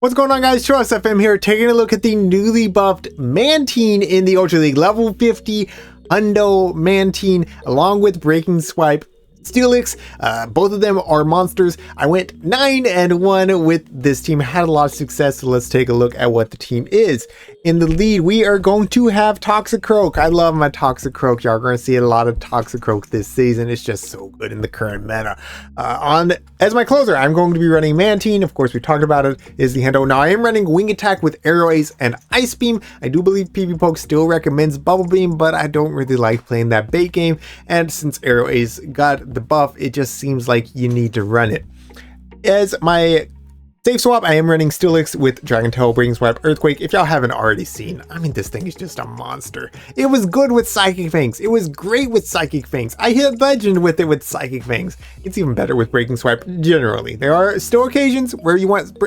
What's going on, guys? ChillisFM here, taking a look at the newly buffed Mantine in the Ultra League. Level 50 Hundo Mantine, along with Breaking Swipe Steelix. Both of them are monsters. I went 9-1 with this team, had a lot of success, so let's take a look at what the team is. In the lead, we are going to have Toxicroak. I love my Toxicroak. Y'all are going to see a lot of Toxicroak this season. It's just so good in the current meta. As my closer, I'm going to be running Mantine. Of course, we talked about it, is the Hundo. Now, I am running Wing Attack with Aerial Ace and Ice Beam. I do believe PvPoke still recommends Bubble Beam, but I don't really like playing that bait game. And since Aerial Ace got the buff, it just seems like you need to run it. As my safe swap, I am running Steelix with Dragon Tail, Breaking Swipe, Earthquake. If y'all haven't already seen, I mean, this thing is just a monster. It was good with Psychic Fangs. It was great with Psychic Fangs. I hit Legend with it with Psychic Fangs. It's even better with Breaking Swipe generally. There are still occasions where you want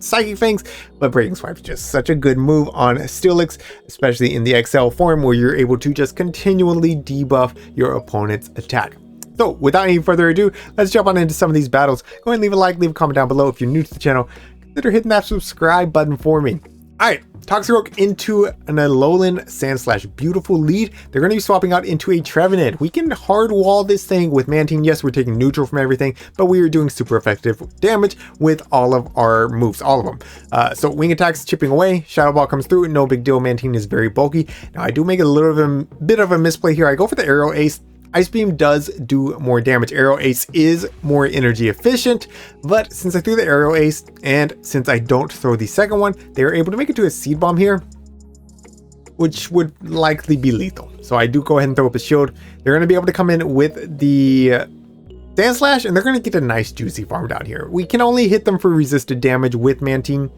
Psychic Fangs, but Breaking Swipe is just such a good move on Steelix, especially in the XL form where you're able to just continually debuff your opponent's attack. So without any further ado, let's jump on into some of these battles. Go ahead and leave a like, leave a comment down below. If you're new to the channel, consider hitting that subscribe button for me. All right, Toxicroak into an Alolan Sandslash. Beautiful lead. They're going to be swapping out into a Trevenant. We can hard wall this thing with Mantine. Yes, we're taking neutral from everything, but we are doing super effective damage with all of our moves, all of them. So Wing Attack's chipping away. Shadow Ball comes through. No big deal. Mantine is very bulky. Now, I do make a bit of a misplay here. I go for the Aerial Ace. Ice Beam does do more damage. Aerial Ace is more energy efficient, but since I threw the Aerial Ace and since I don't throw the second one, they're able to make it to a Seed Bomb here, which would likely be lethal. So I do go ahead and throw up a shield. They're going to be able to come in with the Sandslash, and they're going to get a nice juicy farm down here. We can only hit them for resisted damage with Mantine,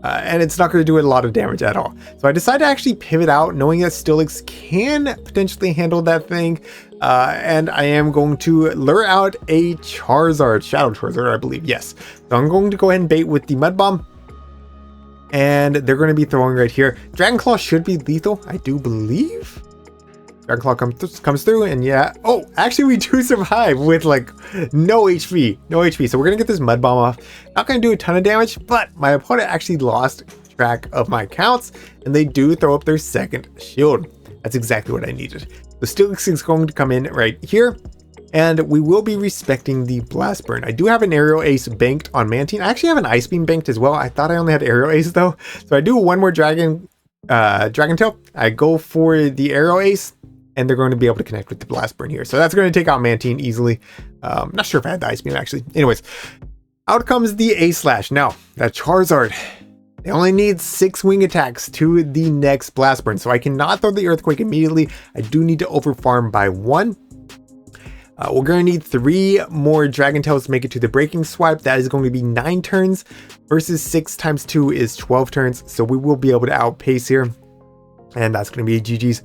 and it's not going to do a lot of damage at all. So I decided to actually pivot out, knowing that Steelix can potentially handle that thing. And I am going to lure out a Charizard, Shadow Charizard, I believe. Yes. So I'm going to go ahead and bait with the Mud Bomb. And they're going to be throwing right here. Dragon Claw should be lethal, I do believe. Dragon Claw comes through, and yeah. Oh, actually, we do survive with like no HP. No HP. So we're going to get this Mud Bomb off. Not going to do a ton of damage, but my opponent actually lost track of my counts, and they do throw up their second shield. That's exactly what I needed. The Steelix is going to come in right here, and we will be respecting the Blast Burn. I do have an Aerial Ace banked on Mantine. I actually have an Ice Beam banked as well. I thought I only had Aerial Ace though. So I do one more Dragon Tail. I go for the Aerial Ace, and they're going to be able to connect with the Blast Burn here. So that's going to take out Mantine easily. Not sure if I had the Ice Beam actually. Anyways, out comes the Ace-Slash. Now, that Charizard, they only need 6 wing attacks to the next Blast Burn, so I cannot throw the Earthquake immediately. I do need to overfarm by 1. We're going to need 3 more Dragon Tails to make it to the Breaking Swipe. That is going to be 9 turns versus 6 times 2 is 12 turns, so we will be able to outpace here. And that's going to be a GG's.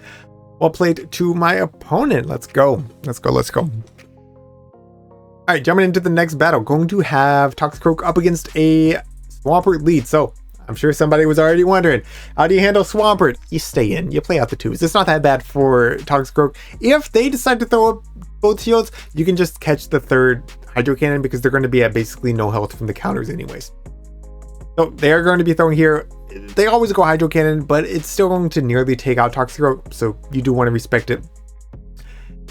Well played to my opponent. Let's go. Let's go. Let's go. All right, jumping into the next battle. Going to have Toxicroak up against a Swampert lead. So I'm sure somebody was already wondering, how do you handle Swampert? You stay in, you play out the 2s. It's not that bad for Toxicroak. If they decide to throw up both shields, you can just catch the 3rd Hydro Cannon because they're going to be at basically no health from the counters anyways. So they are going to be throwing here. They always go Hydro Cannon, but it's still going to nearly take out Toxicroak, so you do want to respect it.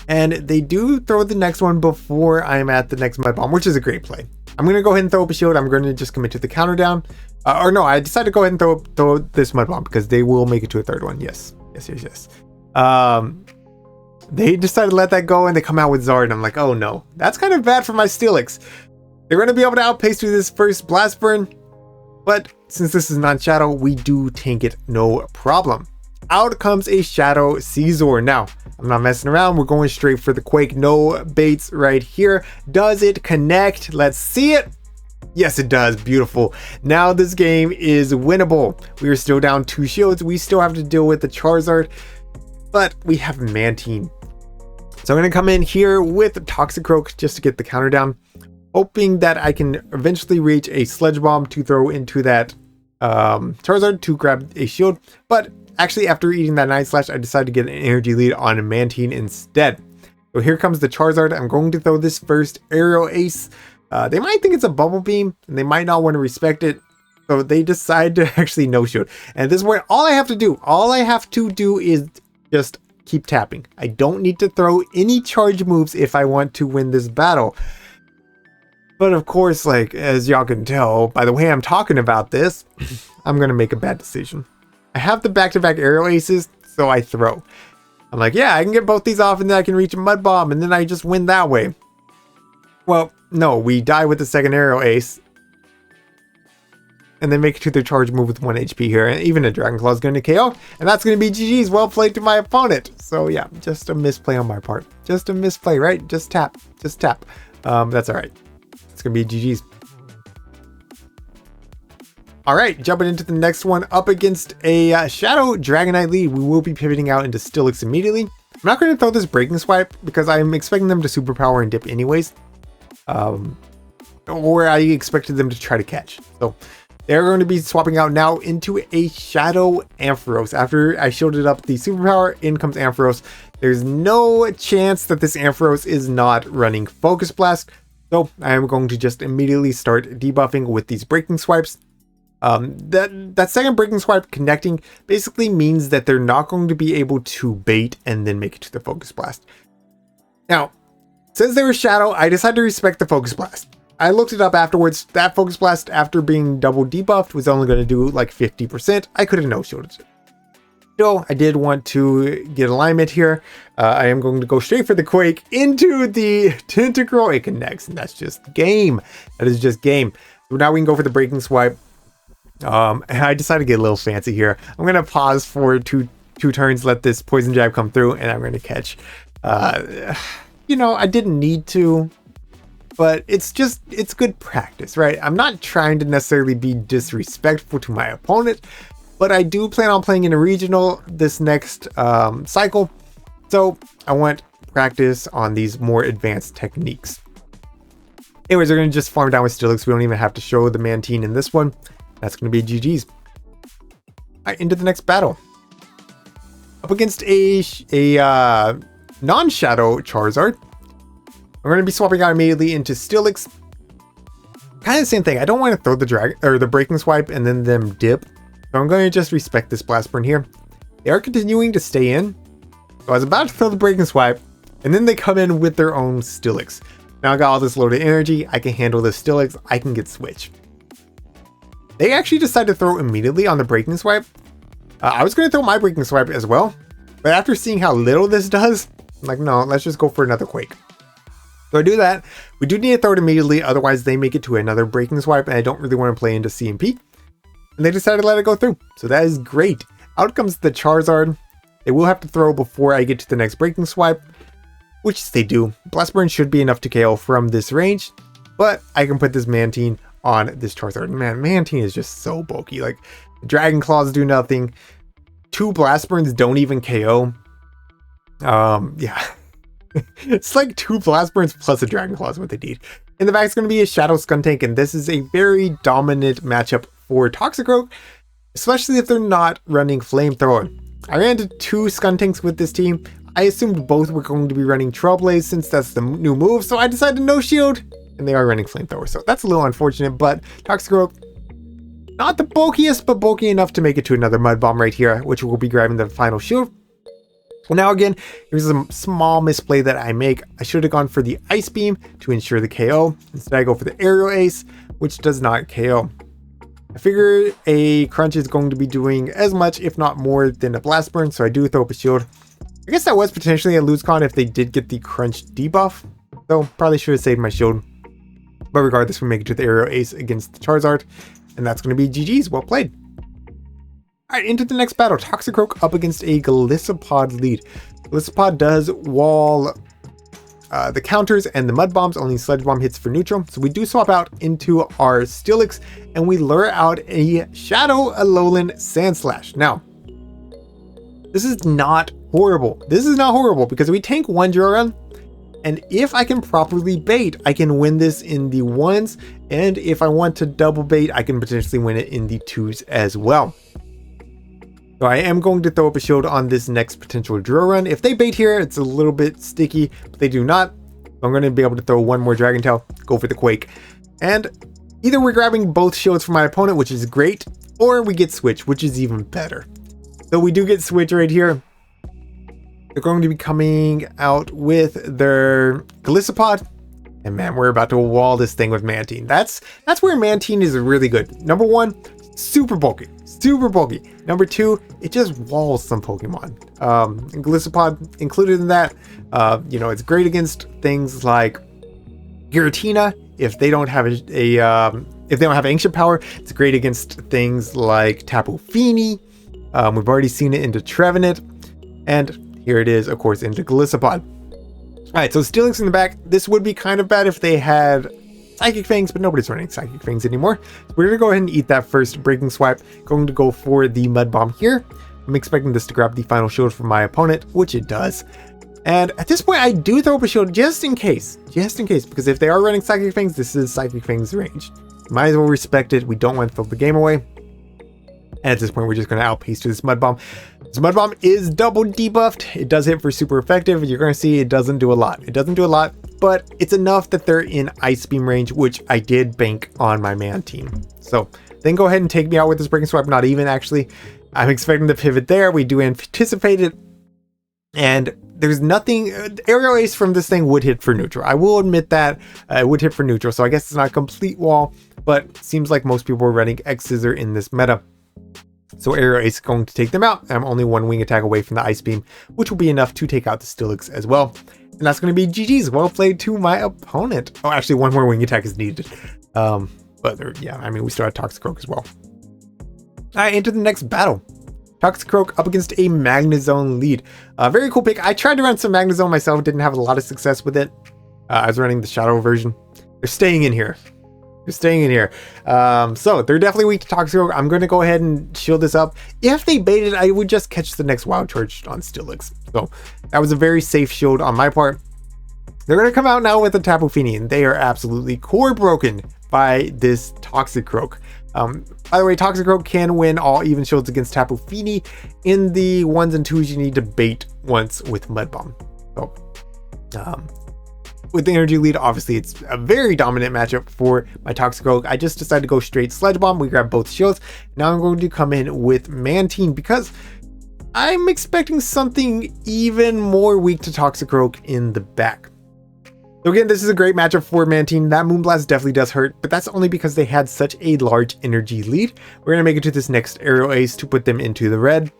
And they do throw the next one before I'm at the next Mud Bomb, which is a great play. I'm going to go ahead and throw up a shield. I'm going to just commit to the counter down. Or no, I decided to go ahead and throw this Mud Bomb because they will make it to a 3rd one. Yes. They decided to let that go, and they come out with Zard, and I'm like, oh no. That's kind of bad for my Steelix. They're going to be able to outpace through this first Blast Burn, but since this is non-Shadow, we do tank it no problem. Out comes a Shadow Caesar. Now, I'm not messing around. We're going straight for the Quake. No baits right here. Does it connect? Let's see it. Yes, it does. Beautiful. Now this game is winnable. We are still down 2 shields. We still have to deal with the Charizard, but we have Mantine. So I'm going to come in here with Toxicroak just to get the counter down, hoping that I can eventually reach a Sludge Bomb to throw into that Charizard to grab a shield. But actually, after eating that Night Slash, I decided to get an energy lead on Mantine instead. So here comes the Charizard. I'm going to throw this first Aerial Ace. They might think it's a Bubble Beam, and they might not want to respect it. So they decide to actually no shield. And at this point, all I have to do is just keep tapping. I don't need to throw any charge moves if I want to win this battle. But of course, like, as y'all can tell by the way I'm talking about this, I'm going to make a bad decision. I have the back-to-back aerial aces, so I throw. I'm like, yeah, I can get both these off and then I can reach a mud bomb and then I just win that way. Well, no, we die with the second aerial ace. And then make it to their charge move with 1 HP here. And even a Dragon Claw is going to KO. And that's going to be GG's. Well played to my opponent. So yeah, just a misplay on my part. Just a misplay, right? Just tap. Just tap. That's alright. It's going to be GG's. Alright, jumping into the next one. Up against a Shadow Dragonite lead. We will be pivoting out into Steelix immediately. I'm not going to throw this Breaking Swipe because I'm expecting them to superpower and dip anyways. Or I expected them to try to catch. So they're going to be swapping out now into a Shadow Ampharos. After I shielded up the superpower, in comes Ampharos. There's no chance that this Ampharos is not running Focus Blast. So I am going to just immediately start debuffing with these Breaking Swipes. That second Breaking Swipe connecting basically means that they're not going to be able to bait and then make it to the Focus Blast. Now, since they were Shadow, I decided to respect the Focus Blast. I looked it up afterwards. That Focus Blast, after being double debuffed, was only going to do like 50%. I could have no shielded it. So I did want to get alignment here. I am going to go straight for the Quake into the Tentacruel. It connects, and that's just game. That is just game. So now we can go for the Breaking Swipe. And I decided to get a little fancy here. I'm going to pause for two turns, let this Poison Jab come through, and I'm going to catch. You know, I didn't need to. But it's good practice, right? I'm not trying to necessarily be disrespectful to my opponent, but I do plan on playing in a regional this next cycle. So I want practice on these more advanced techniques. Anyways, we're going to just farm down with Steelix. We don't even have to show the Mantine in this one. That's going to be GG's. All right, into the next battle. Up against a non-Shadow Charizard. I'm going to be swapping out immediately into Steelix. Kind of the same thing. I don't want to throw the Breaking Swipe and then them dip. So I'm going to just respect this Blast Burn here. They are continuing to stay in. So I was about to throw the Breaking Swipe, and then they come in with their own Steelix. Now I got all this loaded energy. I can handle this Steelix. I can get Switch. They actually decided to throw immediately on the Breaking Swipe. I was going to throw my Breaking Swipe as well. But after seeing how little this does, I'm like, no, let's just go for another Quake. So I do that. We do need to throw it immediately, otherwise they make it to another Breaking Swipe, and I don't really want to play into CMP. And they decided to let it go through. So that is great. Out comes the Charizard. They will have to throw before I get to the next Breaking Swipe, which they do. Blast Burn should be enough to KO from this range, but I can put this Mantine on this Charizard. Man, Mantine is just so bulky. Like, Dragon Claws do nothing. 2 Blast Burns don't even KO. Yeah. It's like 2 Blast Burns plus a Dragon Claw is what they need. In the back, it's going to be a Shadow Skuntank, and this is a very dominant matchup for Toxicroak, especially if they're not running Flamethrower. I ran into 2 Skuntanks with this team. I assumed both were going to be running Trailblaze since that's the new move, so I decided to no shield, and they are running Flamethrower. So that's a little unfortunate, but Toxicroak, not the bulkiest, but bulky enough to make it to another Mud Bomb right here, which will be grabbing the final shield. Well, now again, here's a small misplay that I make. I should have gone for the Ice Beam to ensure the KO. Instead, I go for the Aerial Ace, which does not KO. I figure a Crunch is going to be doing as much, if not more, than a Blast Burn, so I do throw up a shield. I guess that was potentially a lose con if they did get the Crunch debuff, though probably should have saved my shield. But regardless, we make it to the Aerial Ace against the Charizard, and that's going to be GG's. Well played. Alright, into the next battle. Toxicroak up against a Golisopod lead. Golisopod does wall the counters and the Mud Bombs, only Sludge Bomb hits for neutral. So we do swap out into our Steelix, and we lure out a Shadow Alolan Sandslash. Now, this is not horrible. This is not horrible because we tank 1 drill run, and if I can properly bait, I can win this in the 1s, and if I want to double bait, I can potentially win it in the 2s as well. So I am going to throw up a shield on this next potential drill run. If they bait here, it's a little bit sticky, but they do not. I'm going to be able to throw 1 more Dragon Tail, go for the Quake. And Either we're grabbing both shields from my opponent, which is great, or we get switch, which is even better. So we do get switch right here. They're going to be coming out with their Golisopod. And man, we're about to wall this thing with Mantine. That's where Mantine is really good. Number one, super bulky. Super bulky. Number two, it just walls some Pokemon. And Golisopod included in that. You know, it's great against things like Giratina. If they don't have if they don't have ancient power, it's great against things like Tapu Fini. We've already seen it into Trevenant. And here it is, of course, into Golisopod. Alright, so Steelix in the back. This would be kind of bad if they had Psychic Fangs, but nobody's running Psychic Fangs anymore. So we're going to go ahead and eat that first Breaking Swipe. Going to go for the Mud Bomb here. I'm expecting this to grab the final shield from my opponent, which it does. And at this point, I do throw up a shield just in case, because if they are running Psychic Fangs, this is Psychic Fangs range. Might as well respect it. We don't want to throw the game away. And at this point, we're just going to outpace to this Mud Bomb. This Mud Bomb is double debuffed. It does hit for super effective. You're going to see it doesn't do a lot. It doesn't do a lot, but it's enough that they're in Ice Beam range, which I did bank on my Mantine. So then go ahead and take me out with this Breaking Swipe. Not even, actually. I'm expecting the pivot there. We do anticipate it. And there's nothing, Aerial Ace from this thing would hit for neutral. I will admit that it would hit for neutral. So I guess it's not a complete wall, but seems like most people are running X-Scissor in this meta. So Aerial Ace is going to take them out. I'm only one wing attack away from the Ice Beam, which will be enough to take out the Steelix as well. And that's going to be GG's. Well played to my opponent. Oh, actually, one more wing attack is needed. Yeah, I mean, we still have Toxicroak as well. All right, into the next battle. Toxicroak up against a Magnezone lead. Very cool pick. I tried to run some Magnezone myself. Didn't have a lot of success with it. I was running the Shadow version. They're staying in here. So they're definitely weak to Toxicroak. I'm going to go ahead and shield this up. If they baited, I would just catch the next Wild Charge on Steelix. So that was a very safe shield on my part. They're going to come out now with a Tapu Fini, and they are absolutely core broken by this Toxicroak. By the way, Toxicroak can win all even shields against Tapu Fini. In the 1s and 2s, you need to bait once with Mud Bomb. So, with the energy lead, obviously it's a very dominant matchup for my Toxicroak. I just decided to go straight Sledge Bomb. We grab both shields. Now I'm going to come in with Mantine because I'm expecting something even more weak to Toxicroak in the back. So again, this is a great matchup for Mantine. That Moonblast definitely does hurt, but that's only because they had such a large energy lead. We're going to make it to this next Aerial Ace to put them into the red.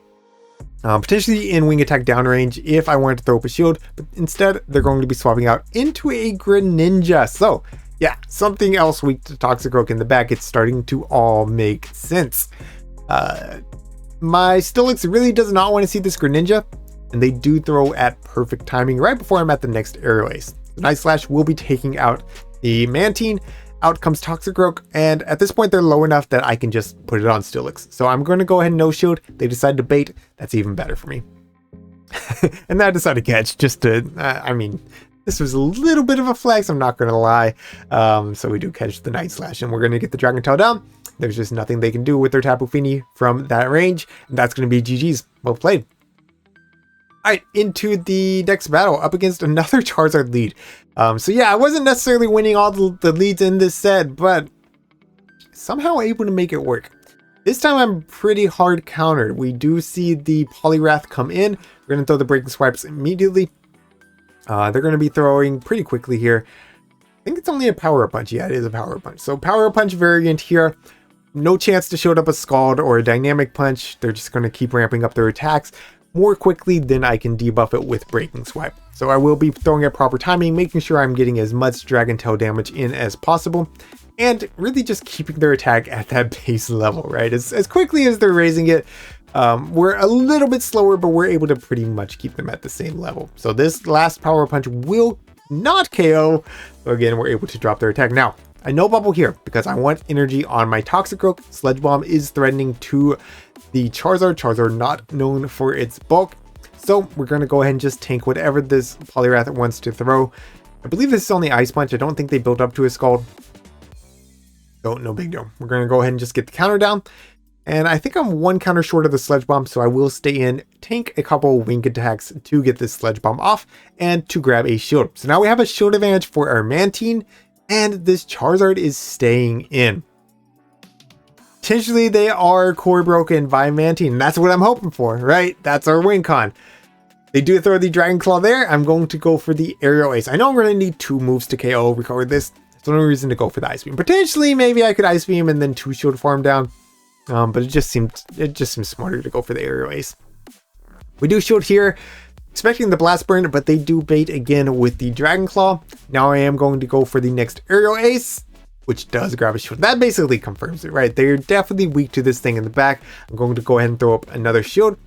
Potentially in wing attack downrange if I wanted to throw up a shield, but instead they're going to be swapping out into a Greninja. So yeah, something else weak to Toxicroak in the back. It's starting to all make sense. My Steelix really does not want to see this Greninja, and they do throw at perfect timing right before I'm at the next Aerial Ace. The Night Slash will be taking out the Mantine. Out comes Toxicroak, and at this point they're low enough that I can just put it on Steelix. So I'm going to go ahead and no shield. They decide to bait. That's even better for me. And then I decided to catch just to, I mean, this was a little bit of a flex, I'm not going to lie. So we do catch the Night Slash, and we're going to get the Dragon Tail down. There's just nothing they can do with their Tapu Fini from that range, and that's going to be GG's. Well played. Alright, into the next battle, up against another Charizard lead. So yeah, I wasn't necessarily winning all the leads in this set, but somehow able to make it work. This time I'm pretty hard countered. We do see the Poliwrath come in. We're going to throw the Breaking Swipes immediately. They're going to be throwing pretty quickly here. I think it's only a Power Up Punch. Yeah, it is a Power Up Punch. So Power Up Punch variant here. No chance to show up a Scald or a Dynamic Punch. They're just going to keep ramping up their attacks more quickly than I can debuff it with Breaking Swipe. So I will be throwing at proper timing, making sure I'm getting as much Dragon Tail damage in as possible, and really just keeping their attack at that base level, right? As quickly as they're raising it, we're a little bit slower, but we're able to pretty much keep them at the same level. So this last Power Punch will not KO. So again, we're able to drop their attack. Now, I no bubble here because I want energy on my Toxicroak. Sledge Bomb is threatening to the Charizard. Charizard not known for its bulk. So we're going to go ahead and just tank whatever this Poliwrath wants to throw. I believe this is only Ice Punch. I don't think they built up to a Scald. So no big deal. We're going to go ahead and just get the counter down. And I think I'm one counter short of the Sledge Bomb, so I will stay in, tank a couple wing attacks to get this Sledge Bomb off and to grab a shield. So now we have a shield advantage for our Mantine, and this Charizard is staying in. Potentially they are core broken by Mantine. That's what I'm hoping for, right? That's our win con. They do throw the Dragon Claw there. I'm going to go for the Aerial Ace. I know I'm going to need 2 moves to KO recover this. There's no reason to go for the Ice Beam. Potentially, maybe I could Ice Beam and then 2 Shield Farm down. But it just seems smarter to go for the Aerial Ace. We do Shield here, expecting the Blast Burn, but they do bait again with the Dragon Claw. Now I am going to go for the next Aerial Ace, which does grab a shield. That basically confirms it, right? They're definitely weak to this thing in the back. I'm going to go ahead and throw up another shield.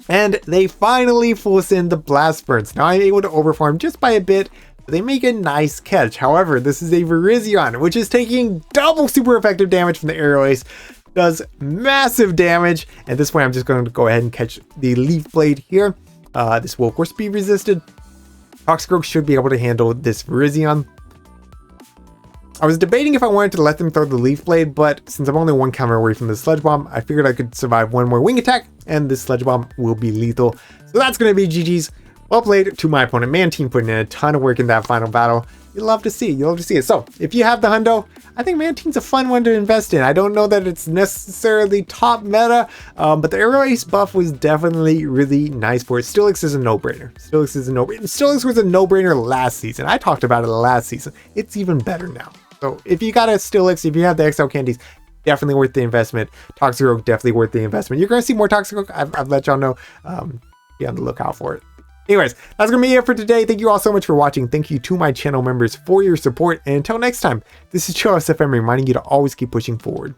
And they finally force in the Blast Burns. Now I'm able to overfarm just by a bit, but they make a nice catch. However, this is a Virizion, which is taking double super effective damage from the Aerial Ace. Does massive damage. At this point, I'm just going to go ahead and catch the Leaf Blade here. This will of course be resisted. Toxicroak should be able to handle this Virizion. I was debating if I wanted to let them throw the Leaf Blade, but since I'm only 1 counter away from the Sludge Bomb, I figured I could survive 1 more wing attack, and this Sludge Bomb will be lethal. So that's going to be GG's. Well played to my opponent. Mantine putting in a ton of work in that final battle. You love to see it. You love to see it. So if you have the hundo, I think Mantine's a fun one to invest in. I don't know that it's necessarily top meta, but the Aerial Ace buff was definitely really nice for it. Steelix is a no-brainer. Steelix is a no-brainer. Steelix was a no-brainer last season. I talked about it last season. It's even better now. So if you got a Steelix, if you have the XL candies, definitely worth the investment. Toxicroak, definitely worth the investment. You're going to see more Toxicroak. I've let y'all know. Be on the lookout for it. Anyways, that's going to be it for today. Thank you all so much for watching. Thank you to my channel members for your support. And until next time, this is ChillisFM reminding you to always keep pushing forward.